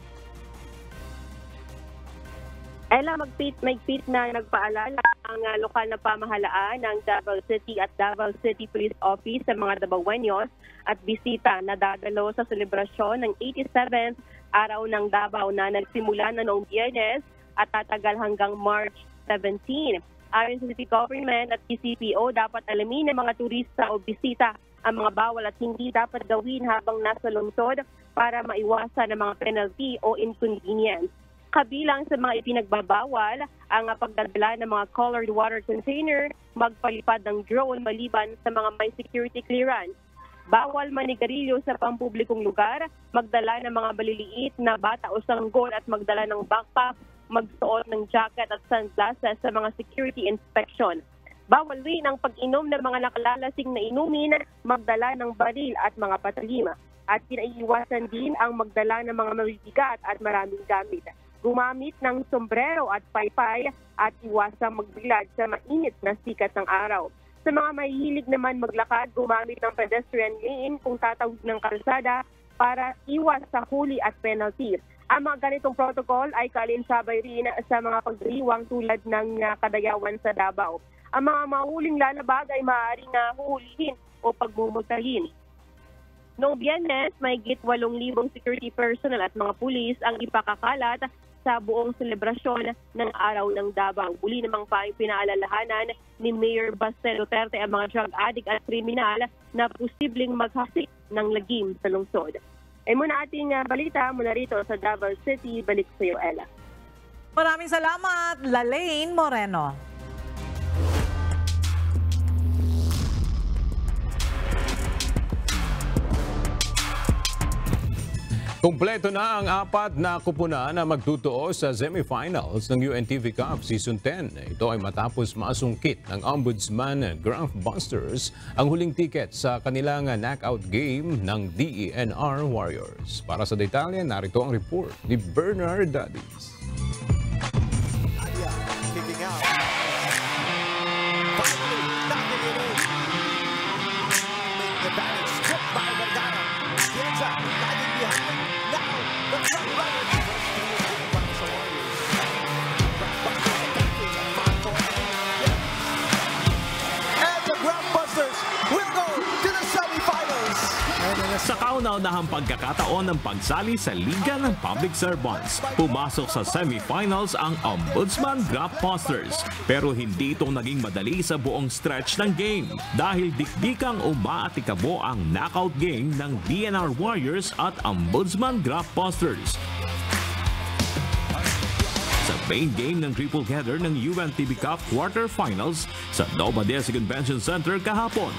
Speaker 6: Ella, magpit na nagpaalala ang lokal na pamahalaan ng Davao City at Davao City Police Office sa mga Davaoenos at bisita na dadalo sa selebrasyon ng 87th Araw ng Davao na nagsimula na noong Biyernes at tatagal hanggang March 17. Ayon sa City Government at PCPO, dapat alamin ng mga turista o bisita ang mga bawal at hindi dapat gawin habang nasa lungsod para maiwasan ang mga penalty o inconvenience. Kabilang sa mga ipinagbabawal ang pagdadala ng mga colored water container, magpalipad ng drone maliban sa mga may security clearance. Bawal manigarilyo sa pampublikong lugar, magdala ng mga maliliit na bata o sanggol at magdala ng backpack, magsuot ng jacket at sunglasses sa mga security inspection. Bawal rin ang pag-inom ng mga nakalalasing na inumin, magdala ng baril at mga patalim. At pinaiiwasan din ang magdala ng mga mabibigat at maraming gamit. Gumamit ng sombrero at paypay at iwasang magbilad sa mainit na sikat ng araw. Sa mga mahihilig naman maglakad, gumamit ng pedestrian lane kung tatawid ng kalsada para iwas sa huli at penalty. Ang mga ganitong protocol ay kaalinsabay rin sa mga pagdiriwang tulad ng kadayawan sa Davao. Ang mga mahuling lalabag ay maaaring huhulihin o pagmumultahin. Noong Biyernes, mahigit 8,000 security personnel at mga pulis ang ipakakalat sa buong selebrasyon ng Araw ng Davao. Muli namang pinaalalahanan ni Mayor Baste Duterte ang mga drug addict at kriminal na posibleng maghasik ng lagim sa lungsod. Ay muna ating balita mula rito sa Davao City. Balik sa iyo, Ella.
Speaker 1: Maraming salamat, Lalaine Moreno.
Speaker 2: Kumpleto na ang 4 na kupunan na magtutuo sa semifinals ng UNTV Cup Season 10. Ito ay matapos masungkit ng Ombudsman Graph Busters ang huling ticket sa kanilang knockout game ng DENR Warriors. Para sa detalye, narito ang report ni Bernard Dadis.
Speaker 7: Kicking out. Finally, knocking it in. Making the balance stripped by Vergara. Gets up, diving behind. Now, the front runner. And the Graph Busters will go to the semifinals.
Speaker 9: Sa kauna-unahang pagkakataon ng pagsali sa Liga ng Public Servants, pumasok sa semifinals ang Ombudsman Graph Busters. Pero hindi ito naging madali sa buong stretch ng game dahil dikdikang umaatikabo ang knockout game ng DENR Warriors at Ombudsman Graph Busters. Sa main game ng triple header ng UNTV Cup quarterfinals sa Nova Desi Convention Center kahapon.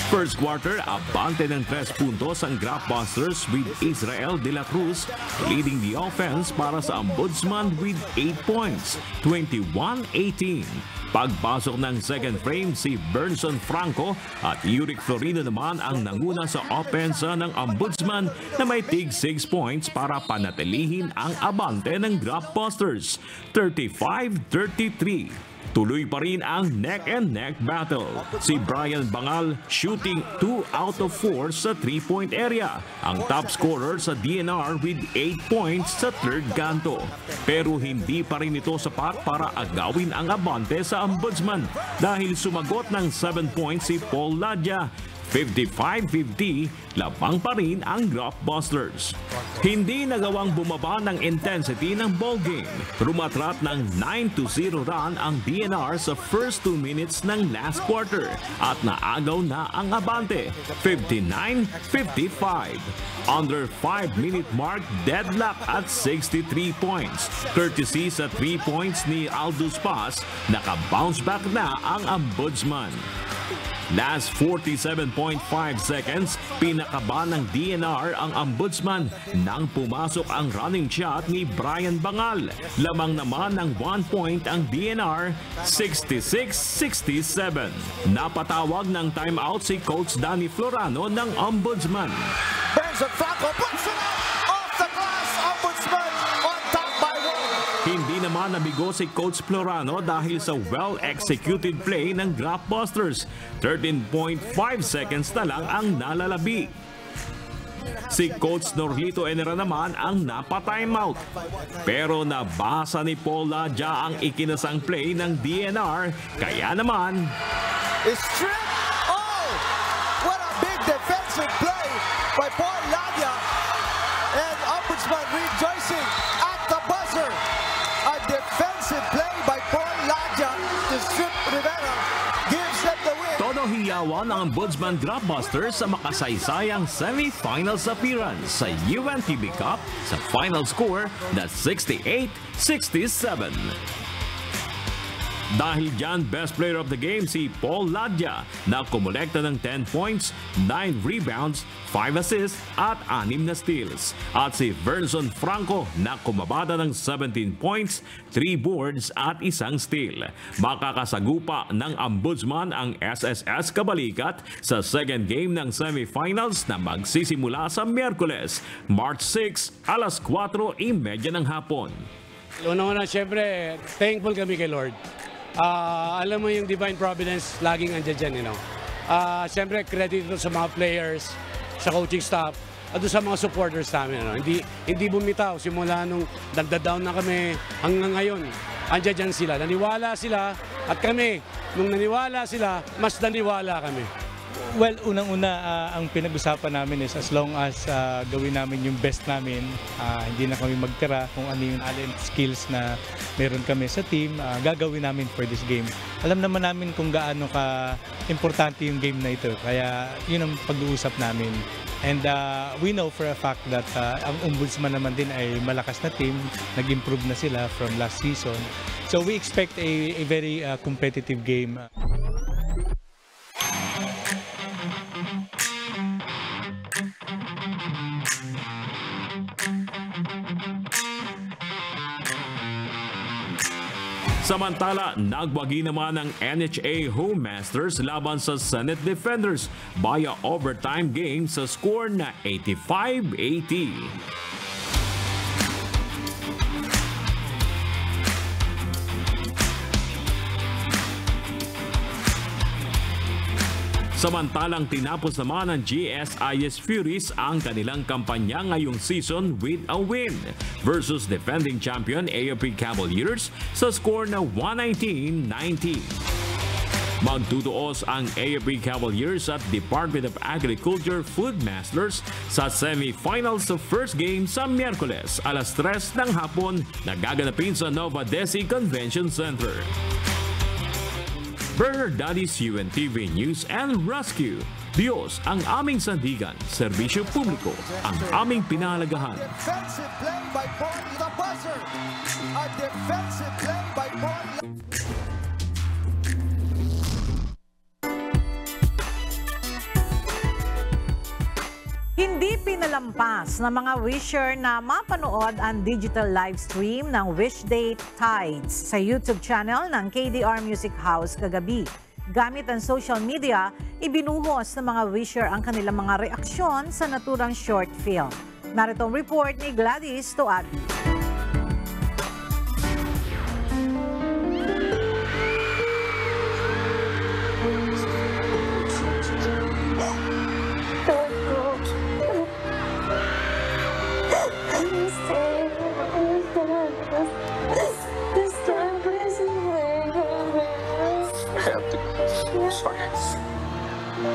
Speaker 9: First quarter, abante ng 3 puntos ang Graph Busters with Israel de la Cruz leading the offense para sa Ombudsman with 8 points, 21-18. Pagpasok ng second frame, si Bernson Franco at Yurick Florino naman ang nanguna sa opensa ng Ombudsman na may tig 6 points para panatilihin ang abante ng Graftbusters, 35-33. Tuloy pa rin ang neck-and-neck battle. Si Brian Bangal shooting 2 out of 4 sa 3-point area. Ang top scorer sa DNR with 8 points sa third kanto. Pero hindi pa rin ito sapat para agawin ang abante sa Ombudsman dahil sumagot ng 7 points si Paul Ladja. 55-50, labang pa rin ang Graftbusters. Hindi nagawang bumaba ng intensity ng ballgame. Rumatrat ng 9-0 run ang DNR sa first 2 minutes ng last quarter at naagaw na ang abante, 59-55. Under 5-minute mark, deadlock at 63 points. Courtesy sa 3 points ni Aldous Paz, naka-bounce back na ang Ombudsman. Last 47.5 seconds, pinakaba ng DNR ang Ombudsman nang pumasok ang running shot ni Brian Bangal. Lamang naman ng 1 point ang DNR, 66-67. Napatawag ng timeout si Coach Danny Florano ng Ombudsman.
Speaker 7: Bernson Franco puts it off the glass. Ombudsman on top by 1.
Speaker 9: Hindi naman nabigo si Coach Florano dahil sa well-executed play ng Graftbusters. 13.5 seconds na lang ang nalalabi. Si Coach Norlito Enera naman ang napatimeout. Pero nabasa ni Paul Ladja ang ikinasang play ng DNR. Kaya naman...
Speaker 7: Strip! Oh! What a big defensive play by Paul Ladja. And Ombudsman rejoicing at the buzzer. A defensive play by Paul Ladja to strip Rivera. Gives them the win.
Speaker 9: Todo hiyawan ng Ombudsman Graftbusters sa makasaysayang semi-finals appearance sa UNTV Cup sa final score na 68-67. Dahil dyan, best player of the game si Paul Ladja na kumulekta ng 10 points, 9 rebounds, 5 assists at 6 na steals. At si Bernson Franco na kumabada ng 17 points, 3 boards at 1 steal. Makakasagupa ng Ombudsman ang SSS Kabalikat sa second game ng semifinals na magsisimula sa Miyerkules, March 6, alas 4:30 ng hapon.
Speaker 8: Una-una, syempre, thankful kami kay Lord. Alam mo yung divine providence, laging andyan dyan, you know. Siyempre, credit ito sa mga players, sa coaching staff, at sa mga supporters namin. Ano. Hindi bumitaw, simula nung nagda-down na kami hanggang ngayon. Andyan dyan sila, naniwala sila, at kami, nung naniwala sila, mas naniwala kami.
Speaker 10: Well, unang-una, ang pinag-usapan namin is as long as gawin namin yung best namin, hindi na kami magtira kung ano yung talent, skills na meron kami sa team, gagawin namin for this game. Alam naman namin kung gaano ka-importante yung game na ito, kaya yun ang pag-uusap namin. And we know for a fact that ang Ombudsman naman din ay malakas na team, nag-improve na sila from last season. So we expect a very competitive game.
Speaker 9: Samantala, nagwagi naman ang NHA Home Masters laban sa Senate Defenders via overtime game sa score na 85-80. Samantalang tinapos naman ng GSIS Furies ang kanilang kampanya ngayong season with a win versus defending champion AFP Cavaliers sa score na 119-90. Magtutuos ang AFP Cavaliers at Department of Agriculture Food Masters sa semi-finals sa first game sa Miyerkules, alas 3 ng hapon na gaganapin sa Nova Desi Convention Center. Bernard Daddy's UNTV News and Rescue. Diyos ang aming sandigan, serbisyo publiko ang aming pinahalagahan.
Speaker 7: Defensive play by Paul the buzzer. A defensive play by Paul.
Speaker 1: Hindi pinalampas ng mga wisher na mapanood ang digital live stream ng Wish Day Tides sa YouTube channel ng KDR Music House kagabi. Gamit ang social media, ibinuhos ng mga wisher ang kanilang mga reaksyon sa naturang short film. Narito ang report ni Gladys Toabi.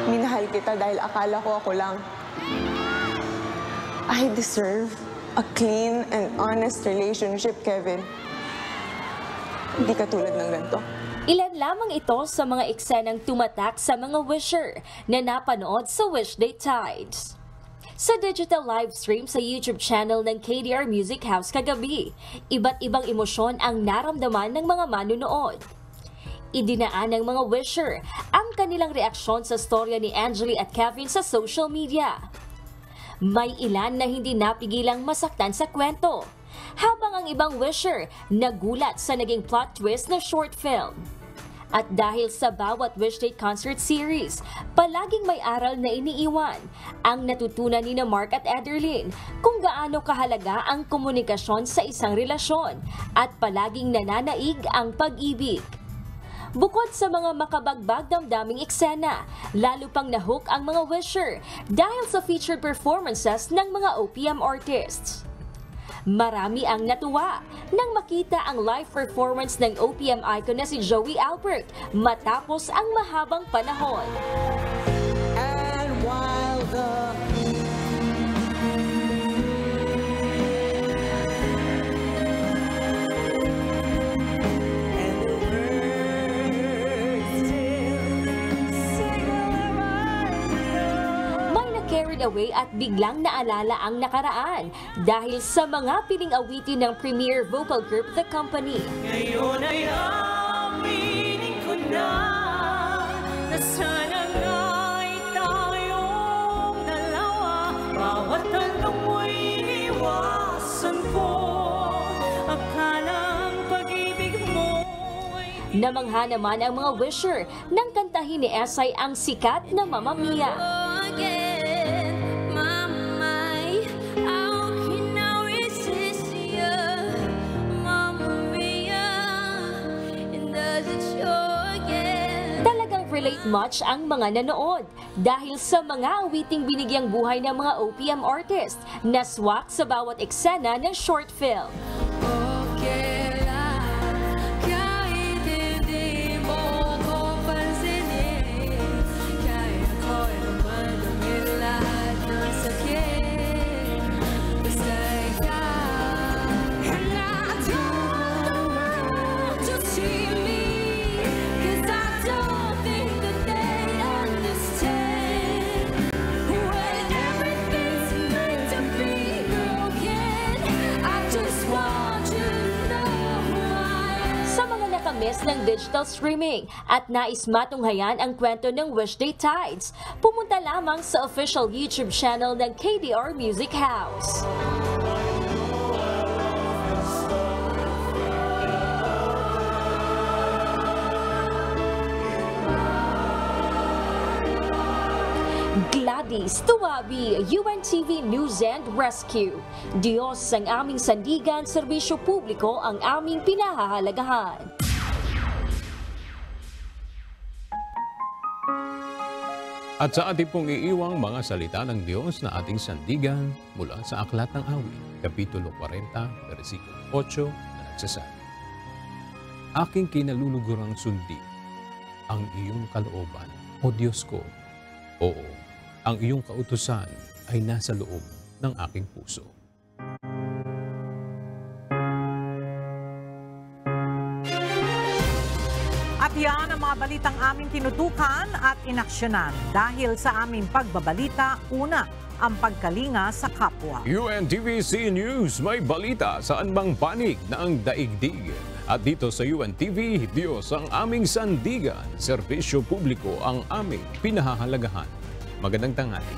Speaker 11: Minahal kita dahil akala ko ako lang. I deserve a clean and honest relationship, Kevin. Hindi katulad ng ganito.
Speaker 12: Ilan lamang ito sa mga eksenang tumatak sa mga wisher na napanood sa Wish Day Tides. Sa digital live stream sa YouTube channel ng KDR Music House kagabi, iba't ibang emosyon ang naramdaman ng mga manunood. Idinaan ng mga wisher ang kanilang reaksyon sa storya ni Angeli at Kevin sa social media. May ilan na hindi napigilang masaktan sa kwento, habang ang ibang wisher nagulat sa naging plot twist na short film. At dahil sa bawat Wish Day concert series, palaging may aral na iniiwan ang natutunan ni Mark at Ederlyn kung gaano kahalaga ang komunikasyon sa isang relasyon at palaging nananaig ang pag-ibig. Bukod sa mga makabagbag damdaming eksena, lalo pang nahook ang mga wisher dahil sa featured performances ng mga OPM artists. Marami ang natuwa nang makita ang live performance ng OPM icon na si Joey Albert matapos ang mahabang panahon.
Speaker 13: And while the
Speaker 12: carried away at biglang naalala ang nakaraan dahil sa mga piling awitin ng premier vocal group The Company.
Speaker 13: Ngayon ay aminin ko na sana nga'y tayong dalawa. Bawat tanong mo'y iniwasan ko. Akala ang pag-ibig mo'y...
Speaker 12: Namangha naman ang mga wisher nang kantahin ni Esay ang sikat na Mamma Mia. Relate much ang mga nanood dahil sa mga awiting binigyang buhay ng mga OPM artist na swak sa bawat eksena ng short film. Ng digital streaming at nais matunghayan ang kwento ng Wish Day Tides, pumunta lamang sa official YouTube channel ng KDR Music House. Gladys Tuwabi, UNTV News and Rescue. Diyos ang aming sandigan, serbisyo publiko ang aming pinahahalagahan.
Speaker 2: At sa ating pong iiwang mga salita ng Diyos na ating sandigan mula sa Aklat ng Awit, Kapitulo 40, versikulo 8 na nagsasabi, Aking kinalulugurang sundi ang iyong kalooban, O Diyos ko. Oo, ang iyong kautusan ay nasa loob ng aking puso.
Speaker 1: At yan ang mga balitang aming tinutukan at inaksyonan. Dahil sa aming pagbabalita, una, ang pagkalinga sa kapwa.
Speaker 2: UNTV News, may balita saan bang panig na ang daigdig. At dito sa UNTV, Diyos ang aming sandigan, serbisyo publiko ang aming pinahahalagahan. Magandang tanghali.